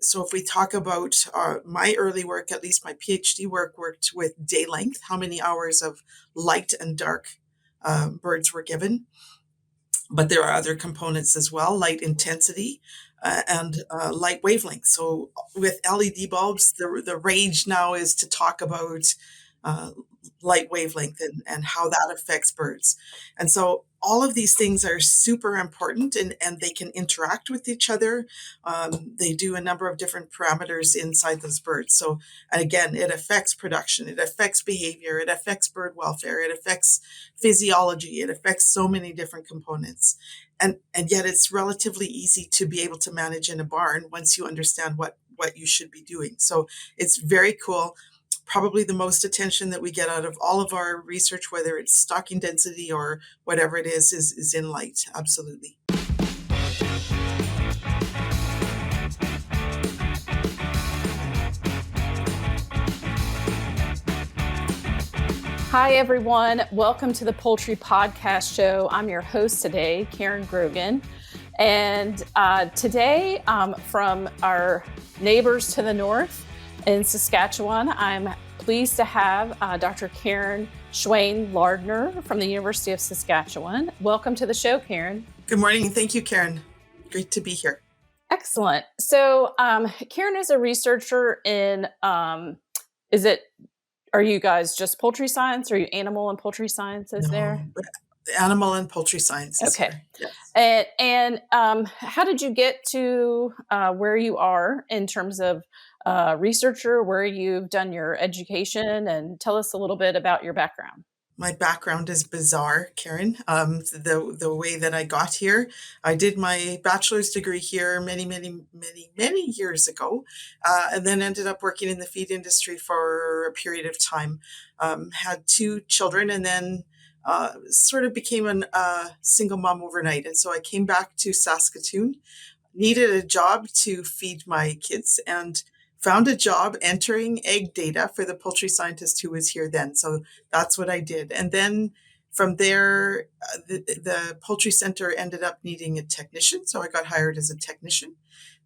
So if we talk about my early work, at least my PhD work worked with day length, how many hours of light and dark birds were given. But there are other components as well, light intensity and light wavelength. So with LED bulbs, the rage now is to talk about uh, light wavelength and how that affects birds. And so all of these things are super important and they can interact with each other. They do a number of different parameters inside those birds. So again, it affects production, it affects behavior, it affects bird welfare, it affects physiology, it affects so many different components. And yet it's relatively easy to be able to manage in a barn once you understand what you should be doing. So it's very cool. Probably the most attention that we get out of all of our research, whether it's stocking density or whatever it is in light. Absolutely. Hi, everyone. Welcome to the Poultry Podcast Show. I'm your host today, Karen Grogan. And today, from our neighbors to the north in Saskatchewan, I'm pleased to have Dr. Karen Schwean-Lardner from the University of Saskatchewan. Welcome to the show, Karen. Good morning. Thank you, Karen. Great to be here. Excellent. So Karen is a researcher in, are you guys just poultry science? Or are you animal and poultry sciences there? Animal and poultry sciences. Okay. Yes. And how did you get to where you are in terms of researcher, where you've done your education, and tell us a little bit about your background? My background is bizarre, Karen. The way that I got here, I did my bachelor's degree here many years ago, and then ended up working in the feed industry for a period of time. Had two children, and then sort of became a single mom overnight. And so I came back to Saskatoon, needed a job to feed my kids, and found a job entering egg data for the poultry scientist who was here then. So that's what I did. And then from there, the poultry center ended up needing a technician. So I got hired as a technician.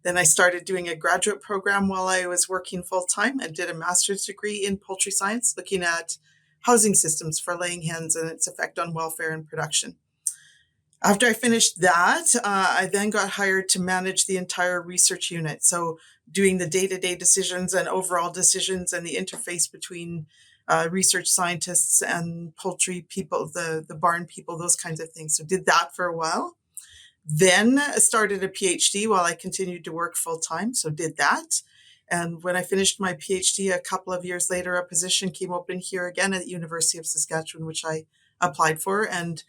Then I started doing a graduate program while I was working full time and did a master's degree in poultry science, looking at housing systems for laying hens and its effect on welfare and production. After I finished that, I then got hired to manage the entire research unit. So doing the day-to-day decisions and overall decisions and the interface between research scientists and poultry people, the barn people, those kinds of things. So did that for a while. Then started a PhD while I continued to work full-time. So did that. And when I finished my PhD a couple of years later, a position came open here again at the University of Saskatchewan, which I applied for and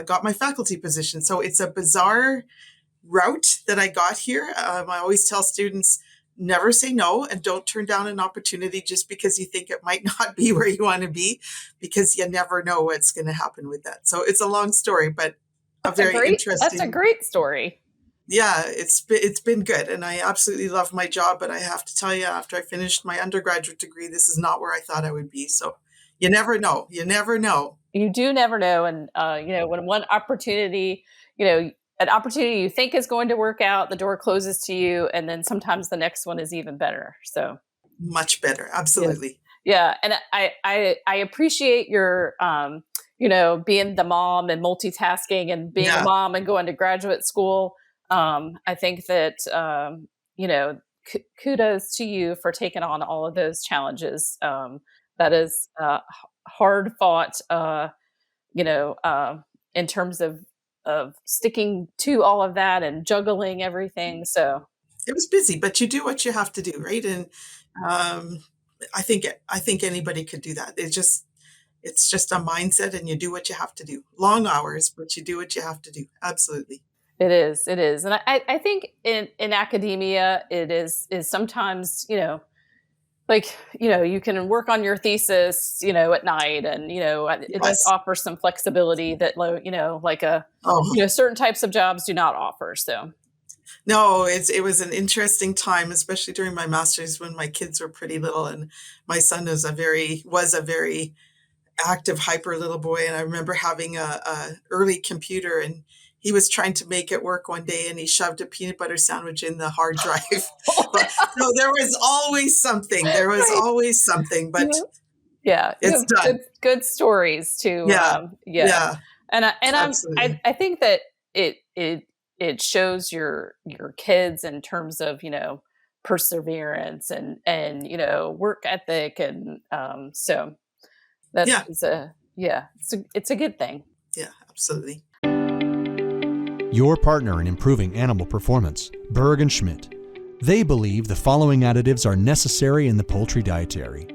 got my faculty position. So it's a bizarre route that I got here. I always tell students, never say no and don't turn down an opportunity just because you think it might not be where you want to be, because you never know what's going to happen with that. So it's a long story, but interesting. That's a great story. Yeah, it's been good. And I absolutely love my job. But I have to tell you, after I finished my undergraduate degree, this is not where I thought I would be. So you never know. You never know. You do never know. And, when one opportunity, an opportunity you think is going to work out, the door closes to you. And then sometimes the next one is even better. So much better. Absolutely. Yeah. And I appreciate your, being the mom and multitasking and being a mom and going to graduate school. I think that, kudos to you for taking on all of those challenges. That is hard fought, in terms of sticking to all of that and juggling everything. So it was busy, but you do what you have to do, right? And I think anybody could do that. It's just a mindset, and you do what you have to do. Long hours, but you do what you have to do. Absolutely. It is. And I think in academia, it is sometimes, you can work on your thesis, at night, and, it does offer some flexibility that, certain types of jobs do not offer. So. No, it was an interesting time, especially during my master's when my kids were pretty little, and my son was a very active, hyper little boy. And I remember having a early computer, and he was trying to make it work one day and he shoved a peanut butter sandwich in the hard drive. But no, there was always something. There was Right. always something, but Yeah, you it's have done. good stories to Yeah. yeah. Yeah, And absolutely. I think that it shows your kids in terms of, perseverance and work ethic and so that Yeah. is a yeah, it's a good thing. Yeah, absolutely. Your partner in improving animal performance, Berg and Schmidt. They believe the following additives are necessary in the poultry dietary: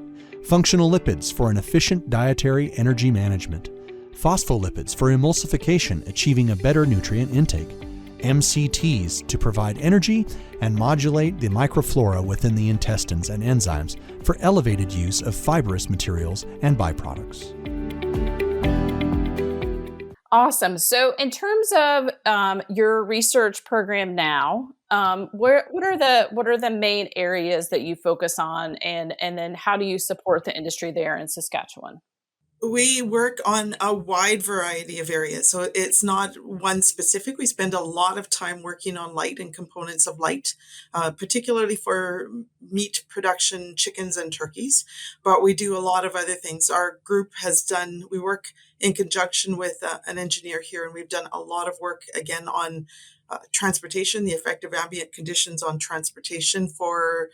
functional lipids for an efficient dietary energy management, phospholipids for emulsification achieving a better nutrient intake, MCTs to provide energy and modulate the microflora within the intestines, and enzymes for elevated use of fibrous materials and byproducts. Awesome. So, in terms of your research program now, what are the main areas that you focus on, and then how do you support the industry there in Saskatchewan? We work on a wide variety of areas. So it's not one specific. We spend a lot of time working on light and components of light, particularly for meat production, chickens and turkeys. But we do a lot of other things. Our group we work in conjunction with an engineer here, and we've done a lot of work again on transportation, the effect of ambient conditions on transportation for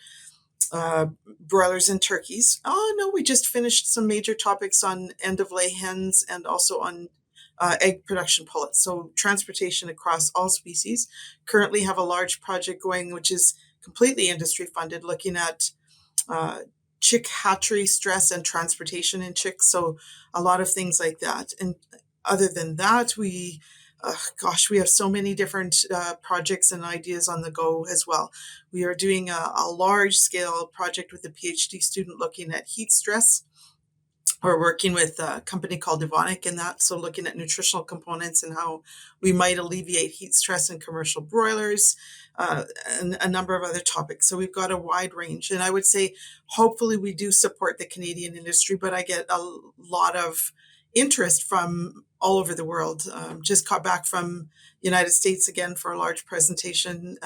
uh, broilers and turkeys. Oh, no, we just finished some major topics on end of lay hens and also on egg production pullets. So, transportation across all species. Currently, have a large project going, which is completely industry funded, looking at uh, chick hatchery stress and transportation in chicks. So, a lot of things like that. And other than that, we have so many different projects and ideas on the go as well. We are doing a large scale project with a PhD student looking at heat stress. We're working with a company called Evonik in that, so looking at nutritional components and how we might alleviate heat stress in commercial broilers, and a number of other topics. So we've got a wide range, and I would say hopefully we do support the Canadian industry, but I get a lot of interest from all over the world. Just got back from United States again for a large presentation.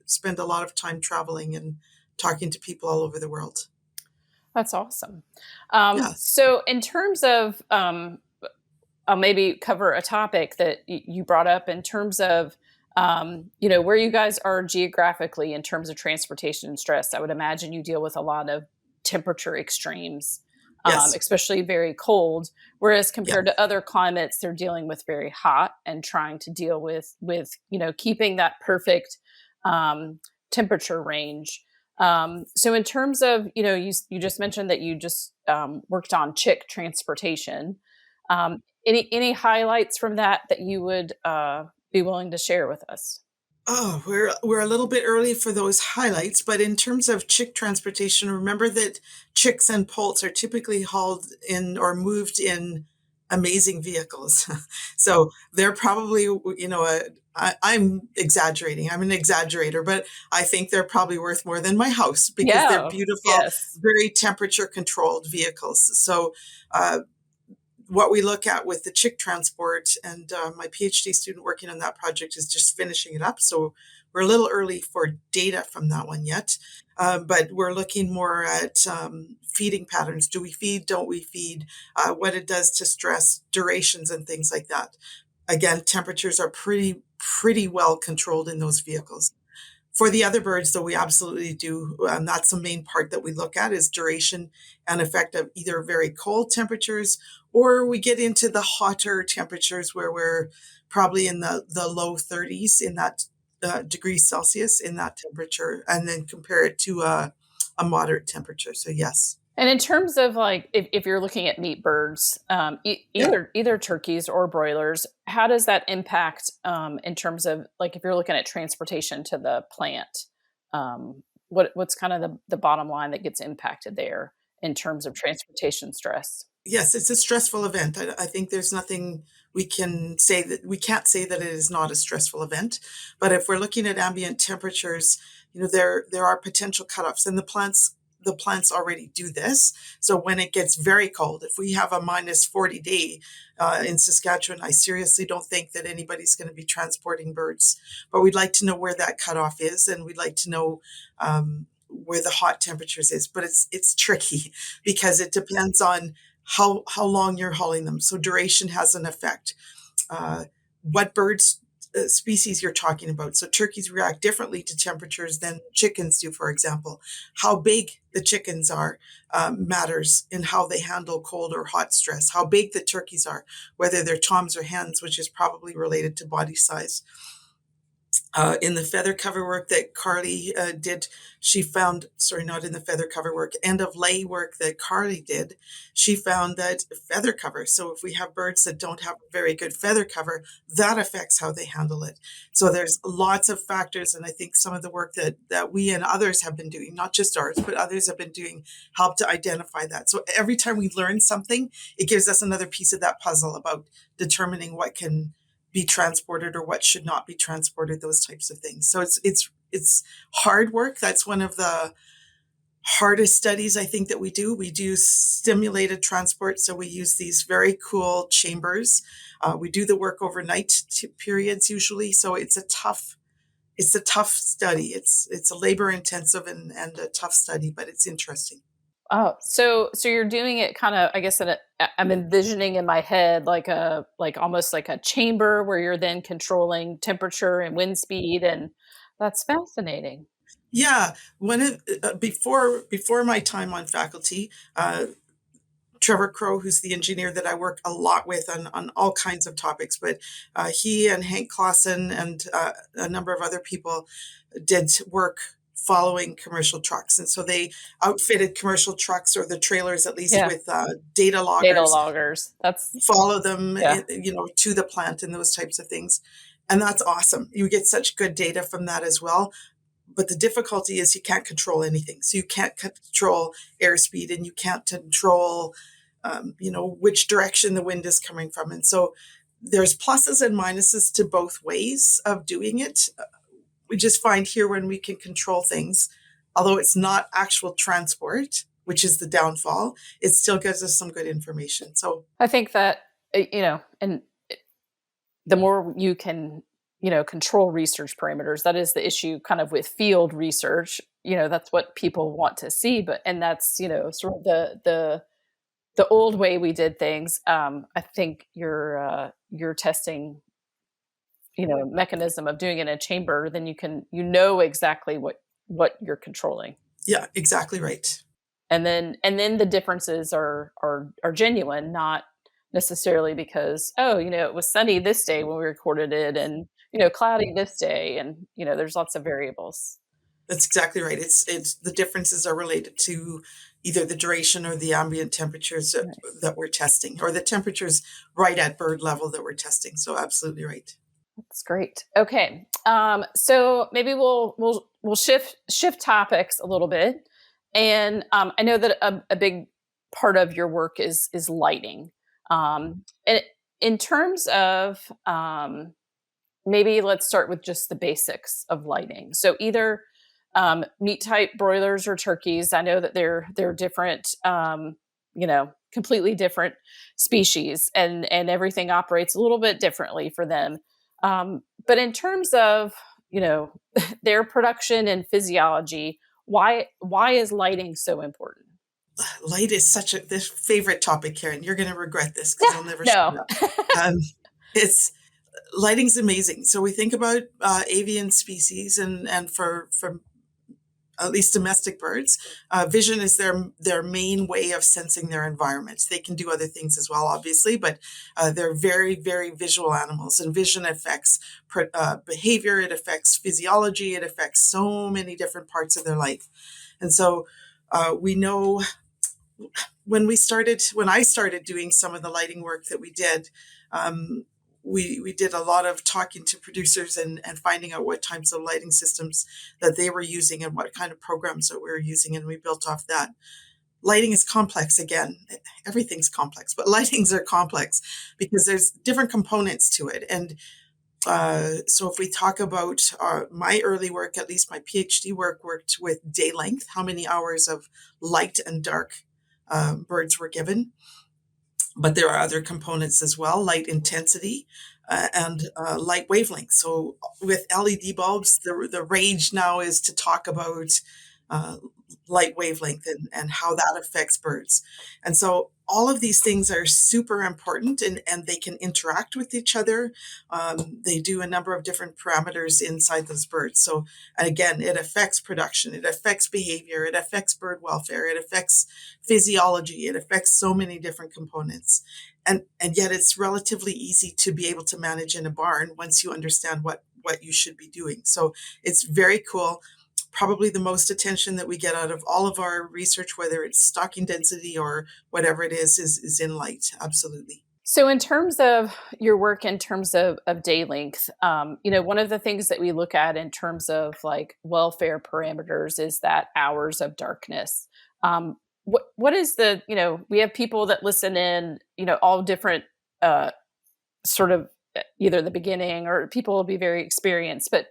Spend a lot of time traveling and talking to people all over the world. That's awesome. Yeah. So, in terms of, I'll maybe cover a topic that you brought up in terms of, where you guys are geographically in terms of transportation and stress. I would imagine you deal with a lot of temperature extremes, Yes. especially very cold. Whereas Yeah. compared to other climates, they're dealing with very hot and trying to deal with keeping that perfect temperature range. So in terms of, you just mentioned that you just worked on chick transportation. Any highlights from that you would be willing to share with us? Oh, we're a little bit early for those highlights, but in terms of chick transportation, remember that chicks and poults are typically hauled in or moved in amazing vehicles. So they're probably, I'm exaggerating. I'm an exaggerator, but I think they're probably worth more than my house because they're Yeah. beautiful, Yes. very temperature controlled vehicles. So, uh, what we look at with the chick transport, and my PhD student working on that project is just finishing it up. So we're a little early for data from that one yet, but we're looking more at feeding patterns. Do we feed? Don't we feed? What it does to stress, durations, and things like that. Again, temperatures are pretty well controlled in those vehicles. For the other birds, though, we absolutely do. That's the main part that we look at is duration and effect of either very cold temperatures or we get into the hotter temperatures where we're probably in the low 30s in that degrees Celsius in that temperature, and then compare it to a moderate temperature. So yes, And in terms of like, if you're looking at meat birds, yeah. either turkeys or broilers, how does that impact in terms of like if you're looking at transportation to the plant? What's kind of the bottom line that gets impacted there in terms of transportation stress? Yes, it's a stressful event. I think there's nothing we can't say that it is not a stressful event. But if we're looking at ambient temperatures, there are potential cutoffs, and the plants the plants already do this. So when it gets very cold, if we have a minus 40 day in Saskatchewan, I seriously don't think that anybody's going to be transporting birds. But we'd like to know where that cutoff is, and we'd like to know where the hot temperatures is. But it's tricky because it depends on how long you're hauling them. So duration has an effect. What birds species you're talking about. So turkeys react differently to temperatures than chickens do, for example. How big the chickens are matters in how they handle cold or hot stress. How big the turkeys are, whether they're toms or hens, which is probably related to body size. In the feather cover work that Carly did, she found, sorry, not in the feather cover work, end of lay work that Carly did, she found that feather cover. So if we have birds that don't have very good feather cover, that affects how they handle it. So there's lots of factors. And I think some of the work that we and others have been doing, not just ours, but others have been doing, help to identify that. So every time we learn something, it gives us another piece of that puzzle about determining what can be transported or what should not be transported, those types of things. So it's hard work. That's one of the hardest studies I think that we do. We do stimulated transport. So we use these very cool chambers. We do the work overnight periods usually. So it's a tough study. It's a labor intensive and a tough study, but it's interesting. Oh, so you're doing it kind of, I guess, I'm envisioning in my head like almost like a chamber where you're then controlling temperature and wind speed, and that's fascinating. Yeah, before my time on faculty, Trevor Crow, who's the engineer that I work a lot with on all kinds of topics, but he and Hank Clausen and a number of other people did work following commercial trucks. And so they outfitted commercial trucks, or the trailers at least, with data loggers. That's follow them, to the plant and those types of things. And that's awesome. You get such good data from that as well. But the difficulty is you can't control anything. So you can't control airspeed, and you can't control, which direction the wind is coming from. And so there's pluses and minuses to both ways of doing it. We just find here when we can control things, although it's not actual transport, which is the downfall, it still gives us some good information. So I think that, and the more you can, control research parameters, that is the issue kind of with field research, that's what people want to see. And that's, sort of the old way we did things. I think your testing mechanism of doing it in a chamber, then you can, exactly what you're controlling. Yeah, exactly right. And then the differences are genuine, not necessarily because, it was sunny this day when we recorded it, and, cloudy this day. And, there's lots of variables. That's exactly right. It's the differences are related to either the duration or the ambient temperatures that we're testing, or the temperatures right at bird level that we're testing. So absolutely right. That's great. Okay. So maybe we'll shift topics a little bit. And I know that a big part of your work is lighting. And in terms of maybe let's start with just the basics of lighting. So either meat type broilers or turkeys. I know that they're different, completely different species, and everything operates a little bit differently for them. But in terms of, their production and physiology, why is lighting so important? Light is this favorite topic, Karen. You're going to regret this because I'll never no. It's lighting's amazing. So we think about avian species, and for at least domestic birds, vision is their main way of sensing their environment. They can do other things as well, obviously, but they're very, very visual animals, and vision affects behavior. It affects physiology. It affects so many different parts of their life. And so we know when I started doing some of the lighting work that we did, we did a lot of talking to producers and finding out what types of lighting systems that they were using and what kind of programs that we were using. And we built off that. Lighting is complex. Again, everything's complex, but lightings are complex because there's different components to it. And So if we talk about my early work, at least my PhD work worked with day length, how many hours of light and dark birds were given. But there are other components as well, light intensity and light wavelength. So with LED bulbs, the rage now is to talk about uh, light wavelength and how that affects birds. And so all of these things are super important and they can interact with each other. They do a number of different parameters inside those birds. So again, it affects production, it affects behavior, it affects bird welfare, it affects physiology, it affects so many different components. And yet it's relatively easy to be able to manage in a barn once you understand what you should be doing. So it's very cool. Probably the most attention that we get out of all of our research, whether it's stocking density or whatever it is in light. Absolutely. So, in terms of your work, in terms of day length, one of the things that we look at in terms of like welfare parameters is that hours of darkness. What is the, we have people that listen in, all different uh, sort of either the beginning or people will be very experienced, but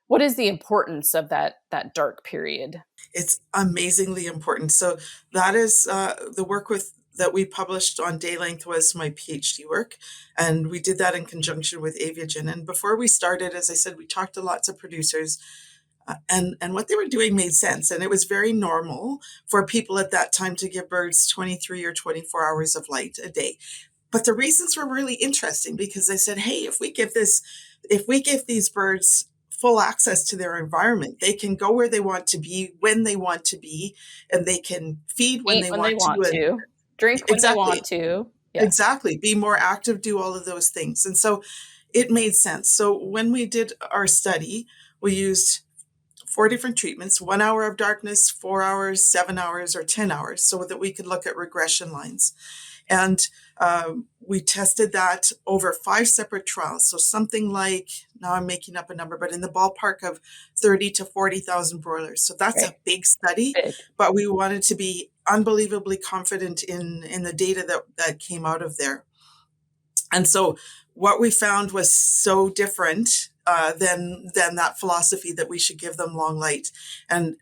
what is the importance of that dark period? It's amazingly important. So that is the work with that we published on day length was my PhD work, and we did that in conjunction with Aviagen. And before we started, as I said, we talked to lots of producers, and what they were doing made sense, and it was very normal for people at that time to give birds 23 or 24 hours of light a day. But the reasons were really interesting because they said, hey, if we give these birds full access to their environment, they can go where they want to be, when they want to be, and they can feed when Eat they when they want to. want And to, drink when they want exactly, to. Yes. exactly, be more active, do all of those things. And so it made sense. So when we did our study, we used 4 different treatments: 1 hour of darkness, 4 hours, 7 hours, or 10 hours, so that we could look at regression lines. And we tested that over 5 separate trials. So something like, now I'm making up a number, but in the ballpark of 30 to 40,000 broilers. So that's Right. a big study, Big. but we wanted to be unbelievably confident in the data that came out of there. And so what we found was so different than that philosophy that we should give them long light. And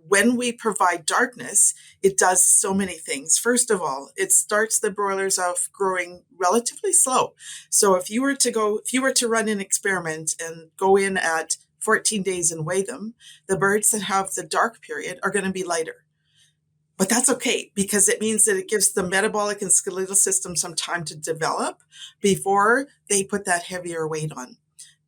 when we provide darkness, it does so many things. First of all, it starts the broilers off growing relatively slow. So if you were to run an experiment and go in at 14 days and weigh them, the birds that have the dark period are going to be lighter. But that's okay because it means that it gives the metabolic and skeletal system some time to develop before they put that heavier weight on.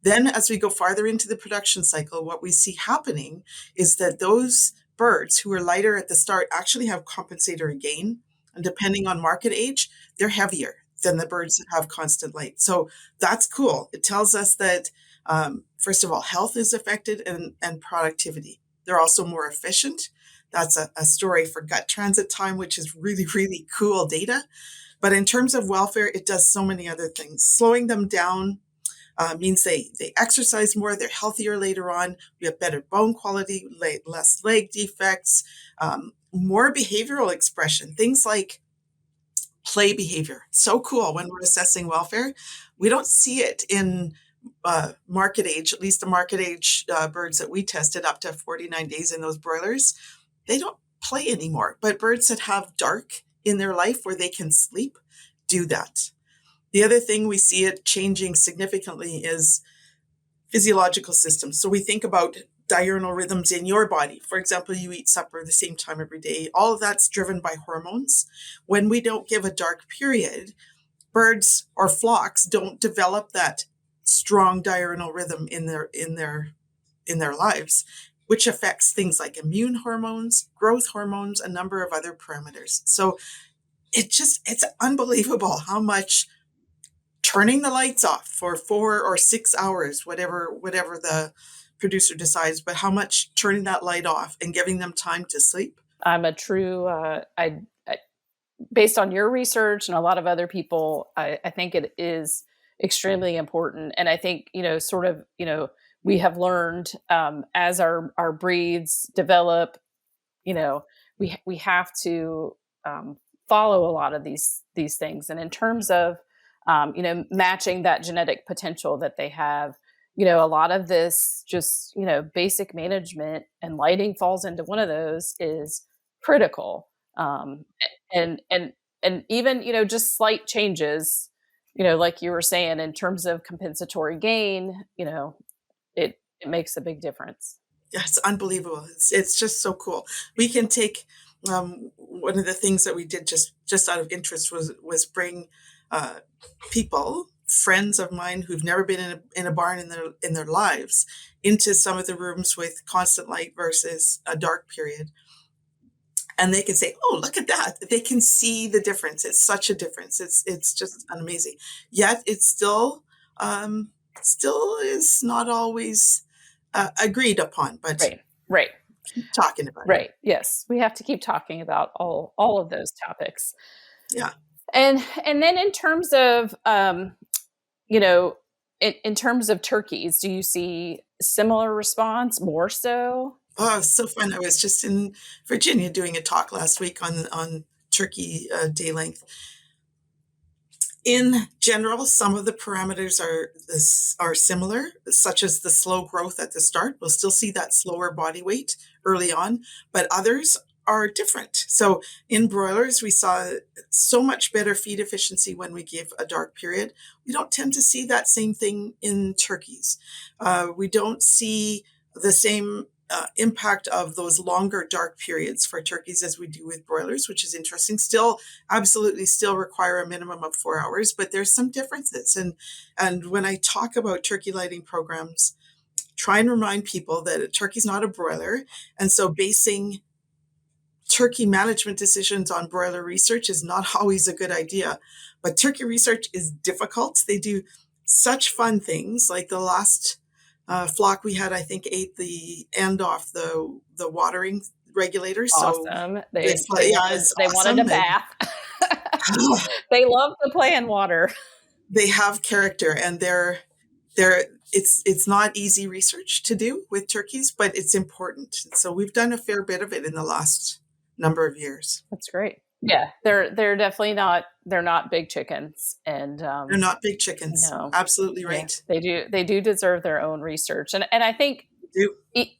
Then, as we go farther into the production cycle, what we see happening is that those birds who are lighter at the start actually have compensatory gain. And depending on market age, they're heavier than the birds that have constant light. So that's cool. It tells us that, first of all, health is affected and productivity. They're also more efficient. That's a story for gut transit time, which is really, really cool data. But in terms of welfare, it does so many other things. Slowing them down means they exercise more, they're healthier later on, we have better bone quality, less leg defects, more behavioral expression, things like play behavior. So cool when we're assessing welfare. We don't see it in market age, at least the market age birds that we tested up to 49 days in those broilers. They don't play anymore, but birds that have dark in their life where they can sleep do that. The other thing we see it changing significantly is physiological systems. So we think about diurnal rhythms in your body. For example, you eat supper the same time every day. All of that's driven by hormones. When we don't give a dark period, birds or flocks don't develop that strong diurnal rhythm in their lives, which affects things like immune hormones, growth hormones, a number of other parameters. So it's unbelievable how much turning the lights off for 4 or 6 hours, whatever the producer decides, but how much turning that light off and giving them time to sleep. I'm a true, based on your research and a lot of other people, I think it is extremely important. And I think, we have learned as our breeds develop, we have to follow a lot of these things. And in terms of matching that genetic potential that they have. A lot of this just, basic management, and lighting falls into one of those, is critical. And even, just slight changes, like you were saying, in terms of compensatory gain, it makes a big difference. Yeah, it's unbelievable. It's just so cool. We can take one of the things that we did just out of interest was bring people, friends of mine who've never been in a barn in their lives, into some of the rooms with constant light versus a dark period, and they can say, "Oh, look at that!" They can see the difference. It's such a difference. It's just amazing. Yet it's still is not always agreed upon, but Right. keep talking about it. Right. Yes. We have to keep talking about all of those topics. Yeah. And then in terms of, in terms of turkeys, do you see similar response, more so? Oh, it's so fun. I was just in Virginia doing a talk last week on turkey day length. In general, some of the parameters are similar, such as the slow growth at the start. We'll still see that slower body weight early on, but others are different. So in broilers, we saw so much better feed efficiency when we give a dark period. We don't tend to see that same thing in turkeys. We don't see the same impact of those longer dark periods for turkeys as we do with broilers, which is interesting. Still, absolutely still require a minimum of 4 hours, but there's some differences. And when I talk about turkey lighting programs, try and remind people that a turkey's not a broiler. And so basing turkey management decisions on broiler research is not always a good idea. But turkey research is difficult. They do such fun things. Like the last flock we had, I think, ate the end off the watering regulators. Awesome. So They it's wanted a awesome. bath. They love to play in water. They have character, and it's not easy research to do with turkeys, but it's important. So we've done a fair bit of it in the last number of years. That's great. Yeah, they're definitely not, they're not big chickens, and They're not big chickens. no. Absolutely right. Yeah, they do deserve their own research, and I think They do.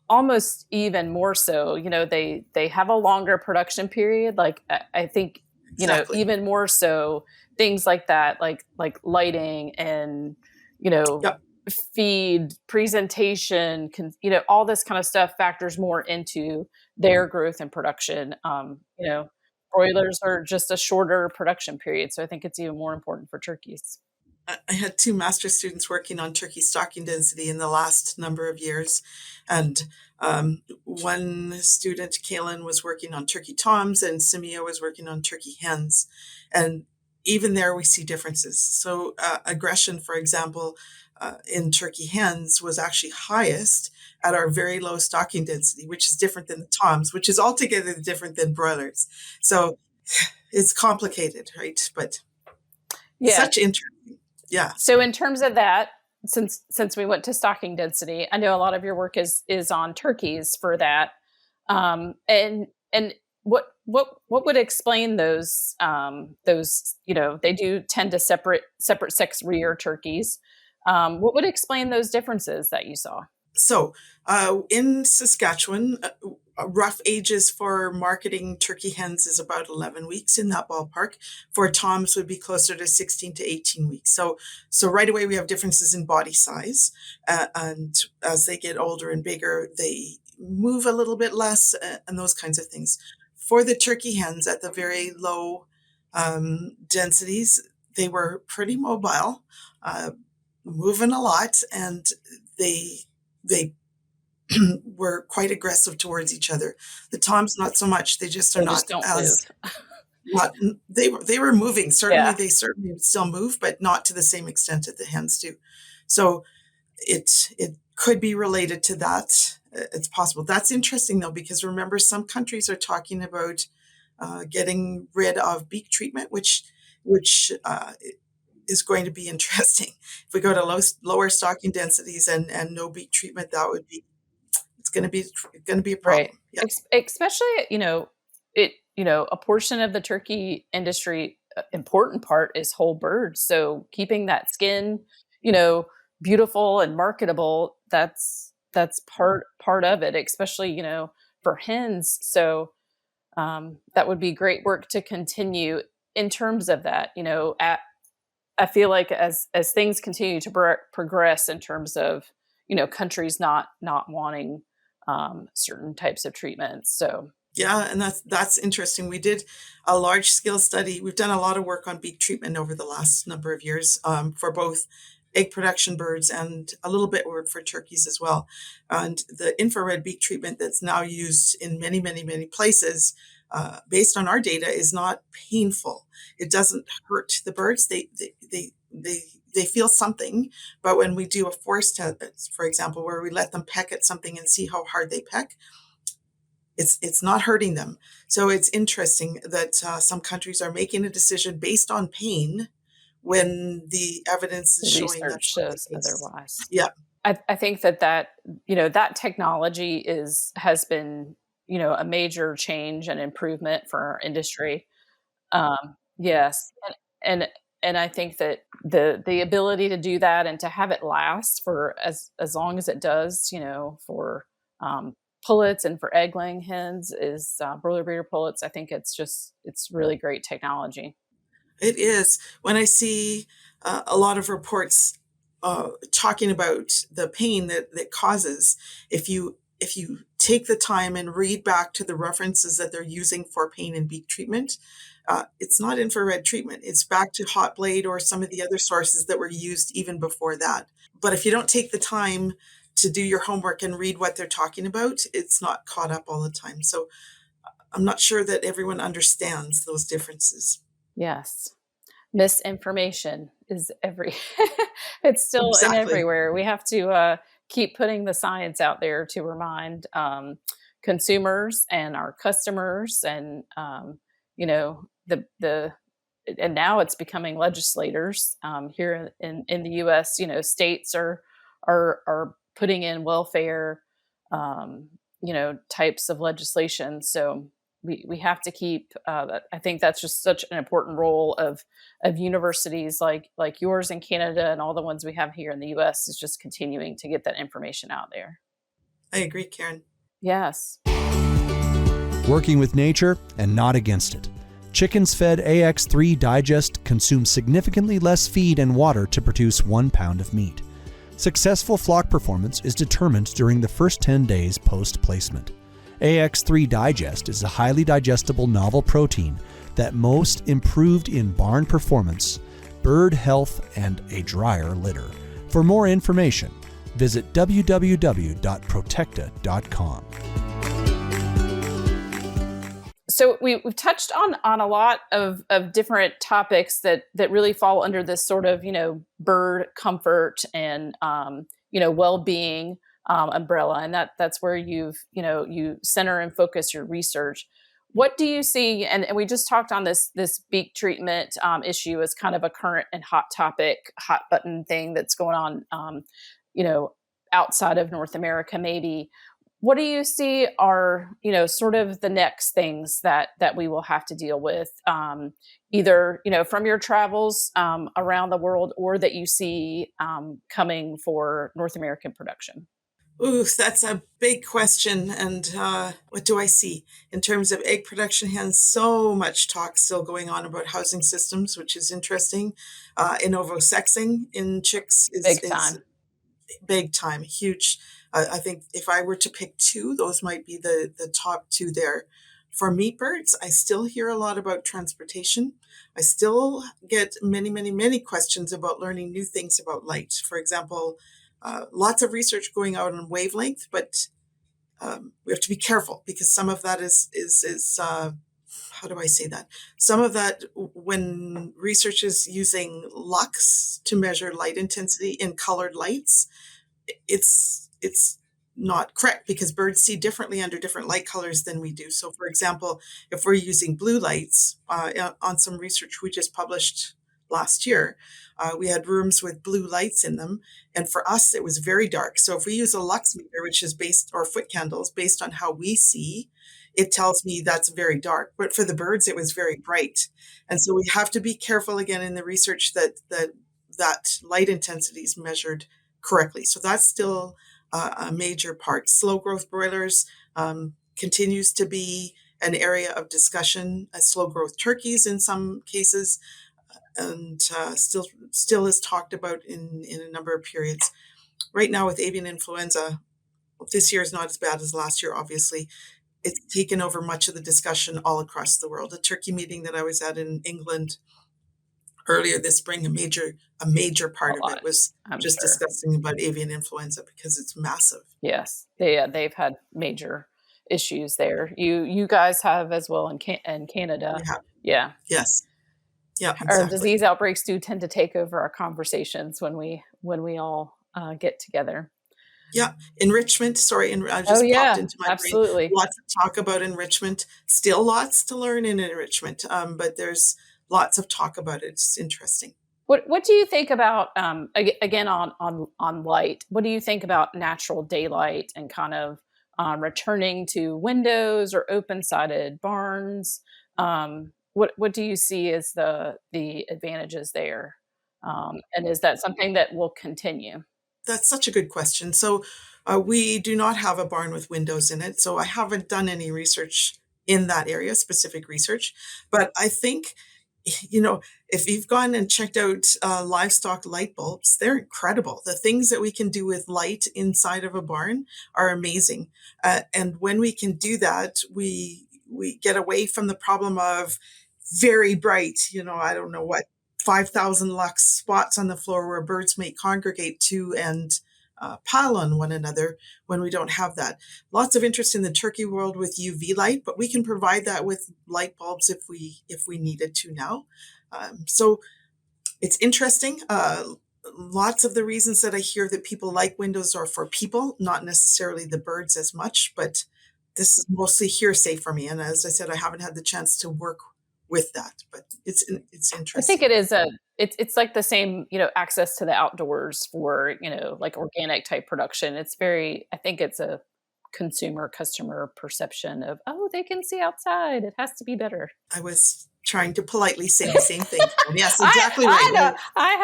almost even more so. They have a longer production period. Like I think Exactly. even more so, things like that, like lighting and Yep. feed presentation, all this kind of stuff factors more into their growth and production. Broilers are just a shorter production period, so I think it's even more important for turkeys. I had 2 master students working on turkey stocking density in the last number of years. And one student, Kaylin, was working on turkey toms, and Simia was working on turkey hens. And even there, we see differences. So aggression, for example, in turkey hens was actually highest at our very low stocking density, which is different than the toms, which is altogether different than broilers. So it's complicated, right? But such interesting. Yeah. So in terms of that, since we went to stocking density, I know a lot of your work is on turkeys for that. And what would explain those they do tend to separate sex rear turkeys. What would explain those differences that you saw? So in Saskatchewan, rough ages for marketing turkey hens is about 11 weeks, in that ballpark. For toms would be closer to 16 to 18 weeks. So right away we have differences in body size. And as they get older and bigger, they move a little bit less and those kinds of things. For the turkey hens at the very low densities, they were pretty mobile, moving a lot, and they were quite aggressive towards each other. The toms, not so much. They just are They not just don't as move. they were moving. Certainly, Yeah. they certainly still move, but not to the same extent that the hens do. So it could be related to that. It's possible. That's interesting though, because remember, some countries are talking about getting rid of beak treatment, which is going to be interesting. If we go to lower stocking densities and no beak treatment, that would be it's going to be a problem. Right. Yeah. Especially, a portion of the turkey industry important part is whole birds. So keeping that skin, you know, beautiful and marketable, that's part of it, especially, you know, for hens. So that would be great work to continue in terms of that. You know, I feel like as things continue to progress in terms of, you know, countries not wanting certain types of treatments. So Yeah, and that's interesting. We did a large scale study. We've done a lot of work on beak treatment over the last number of years for both egg production birds and a little bit for turkeys as well. And the infrared beak treatment that's now used in many, many, many places, based on our data, is not painful. It doesn't hurt the birds. They feel something, but when we do a force test, for example, where we let them peck at something and see how hard they peck, it's not hurting them. So it's interesting that some countries are making a decision based on pain when the evidence is the showing research that's not shows the case. otherwise. Yeah, I think that you know, that technology has been, you know, a major change and improvement for our industry. Yes, and and I think that the ability to do that and to have it last for as long as it does, you know, for pullets and for egg laying hens is broiler breeder pullets. I think it's really great technology. it is. When I see a lot of reports talking about the pain that causes, if you take the time and read back to the references that they're using for pain and beak treatment, it's not infrared treatment. It's back to hot blade or some of the other sources that were used even before that. But if you don't take the time to do your homework and read what they're talking about, it's not caught up all the time. So I'm not sure that everyone understands those differences. Yes. Misinformation is every it's still in Exactly. everywhere. We have to keep putting the science out there to remind consumers and our customers and you know, the and now it's becoming legislators here in the US. You know, states are putting in welfare you know, types of legislation. So we have to keep I think that's just such an important role of universities like yours in Canada and all the ones we have here in the US is just continuing to get that information out there. I agree, Karen. Yes. Working with nature and not against it. Chickens fed AX3 Digest consume significantly less feed and water to produce 1 pound of meat. Successful flock performance is determined during the first 10 days post-placement. AX3 Digest is a highly digestible novel protein that most improved in barn performance, bird health, and a drier litter. For more information, visit www.protecta.com. So we've touched on a lot of different topics that really fall under this sort of, you know, bird comfort and you know, well-being umbrella, and that's where you center and focus your research. What do you see? And we just talked on this beak treatment issue as kind of a current and hot topic, hot button thing that's going on, you know, outside of North America, maybe. What do you see are, you know, sort of the next things that we will have to deal with, either, you know, from your travels around the world or that you see coming for North American production? Ooh, that's a big question. And what do I see in terms of egg production hens? So much talk still going on about housing systems, which is interesting. Inovosexing in chicks Big is time. big time, huge. I think if I were to pick two, those might be the top two there. For meat birds, I still hear a lot about transportation. I still get many, many, many questions about learning new things about light. For example, lots of research going out on wavelength, but we have to be careful because some of that is how do I say that? Some of that, when research is using lux to measure light intensity in colored lights, it's not correct because birds see differently under different light colors than we do. So, for example, if we're using blue lights on some research we just published last year. We had rooms with blue lights in them. And for us, it was very dark. So if we use a lux meter, which is based, or foot candles, based on how we see, it tells me that's very dark. But for the birds, it was very bright. And so we have to be careful again in the research that light intensity is measured correctly. So that's still a major part. Slow growth broilers continues to be an area of discussion. Slow growth turkeys in some cases, and still is talked about in a number of periods. Right now with avian influenza, this year is not as bad as last year, obviously. It's taken over much of the discussion all across the world. A turkey meeting that I was at in England earlier this spring, a major part of it was just discussing about avian influenza because it's massive. Yes, they've had major issues there. You guys have as well in Canada. We have. Yeah. Yes. Yeah. Our Exactly. disease outbreaks do tend to take over our conversations when we all get together. Yeah, enrichment. Sorry, and I just popped into my absolutely. brain. Lots of talk about enrichment. Still lots to learn in enrichment, but there's lots of talk about it. It's interesting. What do you think about again on light? What do you think about natural daylight and kind of returning to windows or open-sided barns? What do you see as the advantages there? And is that something that will continue? That's such a good question. So we do not have a barn with windows in it. So I haven't done any research in that area, specific research. But I think, if you've gone and checked out livestock light bulbs, they're incredible. The things that we can do with light inside of a barn are amazing. And when we can do that, we get away from the problem of very bright, I don't know what, 5,000 lux spots on the floor where birds may congregate to and pile on one another when we don't have that. Lots of interest in the turkey world with UV light, but we can provide that with light bulbs if we needed to now. So it's interesting. Lots of the reasons that I hear that people like windows are for people, not necessarily the birds as much, but this is mostly hearsay for me. And as I said, I haven't had the chance to work with that, but it's interesting. I think it is it's like the same, access to the outdoors for, like organic type production. I think it's a customer perception of, oh, they can see outside. It has to be better. I was trying to politely say the same thing. Yes, exactly right. I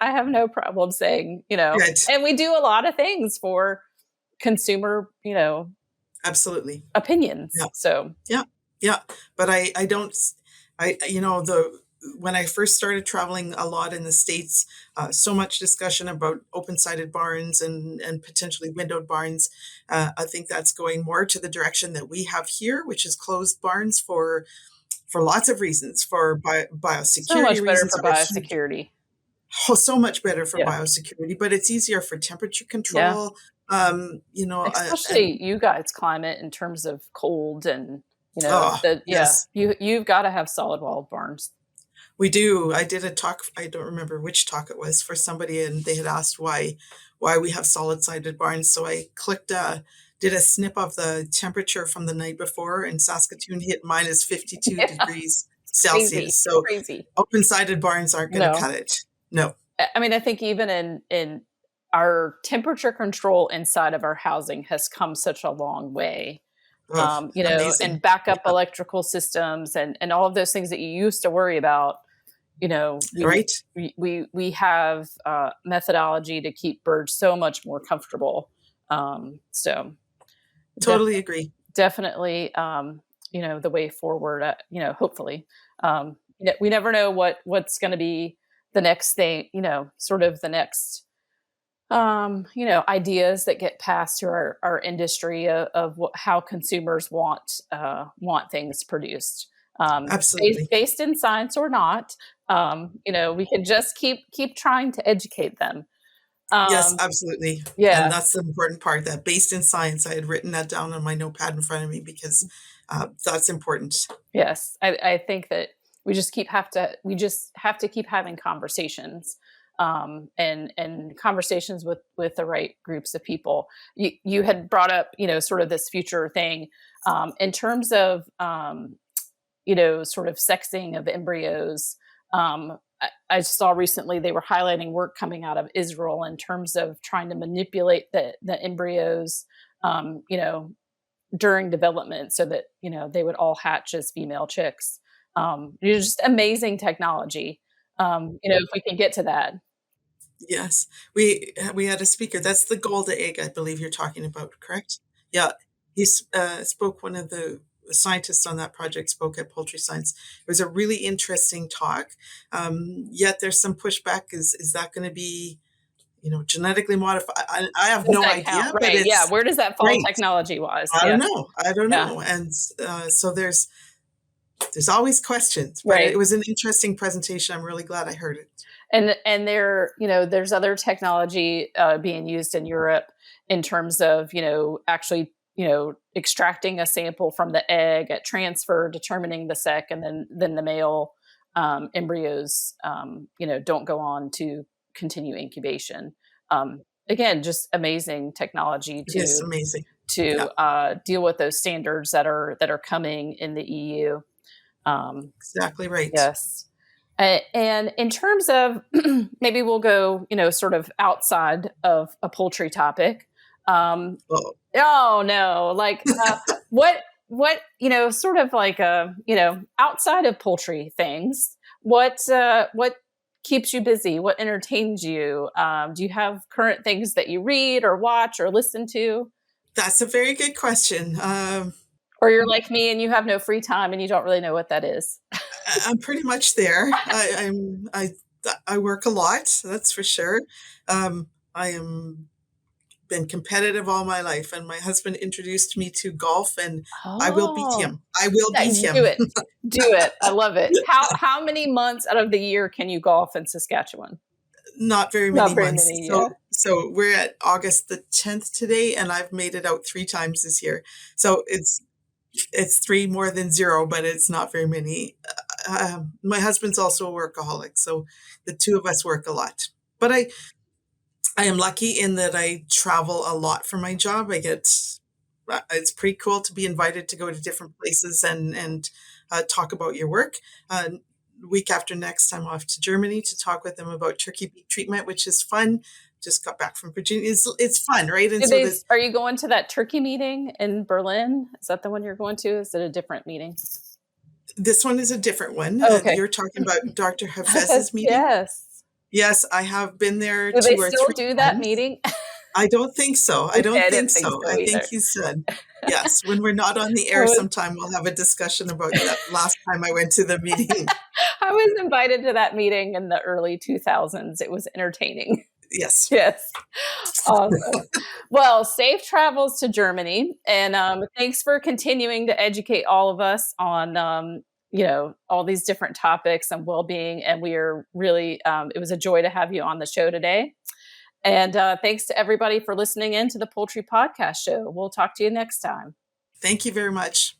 have no problem saying, Good. And we do a lot of things for consumer, absolutely opinions. Yeah. So yeah. But I don't. When I first started traveling a lot in the States, so much discussion about open-sided barns and potentially windowed barns. I think that's going more to the direction that we have here, which is closed barns for lots of reasons, for biosecurity so much better reasons. for biosecurity. So much better for biosecurity, but it's easier for temperature control. Especially you guys' climate in terms of cold and yes. You've got to have solid walled barns. We do. I did a talk, I don't remember which talk it was, for somebody, and they had asked why we have solid sided barns. So I did a snip of the temperature from the night before, and Saskatoon hit minus 52 degrees Celsius. So crazy. Open sided barns aren't going to cut it. No. I mean, I think even in our temperature control inside of our housing has come such a long way. Amazing. And backup electrical systems and all of those things that you used to worry about, right. We have methodology to keep birds so much more comfortable. So totally agree. Definitely, the way forward, hopefully, we never know what's going to be the next thing, sort of the next, ideas that get passed through our industry of how consumers want things produced. Absolutely. Based in science or not, we can just keep trying to educate them. Yes, absolutely. Yeah. And that's the important part, that based in science. I had written that down on my notepad in front of me because that's important. Yes. I think that we just have to keep having conversations. And conversations with the right groups of people. You had brought up, sort of this future thing, in terms of, sort of sexing of embryos. I saw recently they were highlighting work coming out of Israel in terms of trying to manipulate the embryos, during development so that, they would all hatch as female chicks. Just amazing technology. If we can get to that. Yes, we had a speaker. That's the gold egg, I believe you're talking about, correct? Yeah, he spoke. One of the scientists on that project spoke at Poultry Science. It was a really interesting talk. Yet there's some pushback. Is that going to be, genetically modified? I have Does no that count? idea, but Right. Yeah. it's Where does that fall great. technology wise? I Yeah. don't know. I don't Yeah. know. And so there's always questions, but it Right. was an interesting presentation. I'm really glad I heard it. And there's other technology being used in Europe in terms of actually extracting a sample from the egg at transfer, determining the sex, and then the male embryos don't go on to continue incubation. Again, just amazing technology It is amazing. Yeah, to deal with those standards that are coming in the EU. exactly right. Yes. And in terms of maybe we'll go, sort of outside of a poultry topic. Oh, Oh no, like what sort of like outside of poultry things. What keeps you busy? What entertains you? Do you have current things that you read or watch or listen to? that's a very good question. Or you're like me and you have no free time and you don't really know what that is? I'm pretty much there. I work a lot, that's for sure. I am been competitive all my life, and my husband introduced me to golf, and I will beat Oh, him. I will yeah, beat do him. it. Do it. I love it. How many months out of the year can you golf in Saskatchewan? Not very Not many very months. many, So yeah. so we're at August the 10th today, and I've made it out 3 times this year. So it's 3 more than 0, but it's not very many. My husband's also a workaholic, so the 2 of us work a lot. But I am lucky in that I travel a lot for my job. It's pretty cool to be invited to go to different places and talk about your work. Week after next, I'm off to Germany to talk with them about turkey beak treatment, which is fun. Just got back from Virginia. It's fun, right? And so Are you going to that turkey meeting in Berlin? Is that the one you're going to? Is it a different meeting? this one is a different one. Oh, okay. You're talking about Dr. Hafez's meeting. Yes. Yes, I have been there Do they 2 or still 3 do that times. meeting? I don't think so. I Okay, don't I think didn't think so. so I think either. he said, yes, when we're not on the I air was, sometime, we'll have a discussion about that last time I went to the meeting. I was invited to that meeting in the early 2000s. It was entertaining. Yes. Yes. Awesome. Well, safe travels to Germany. And thanks for continuing to educate all of us on, all these different topics and well being. And we are really, it was a joy to have you on the show today. And thanks to everybody for listening in to the Poultry Podcast Show. We'll talk to you next time. Thank you very much.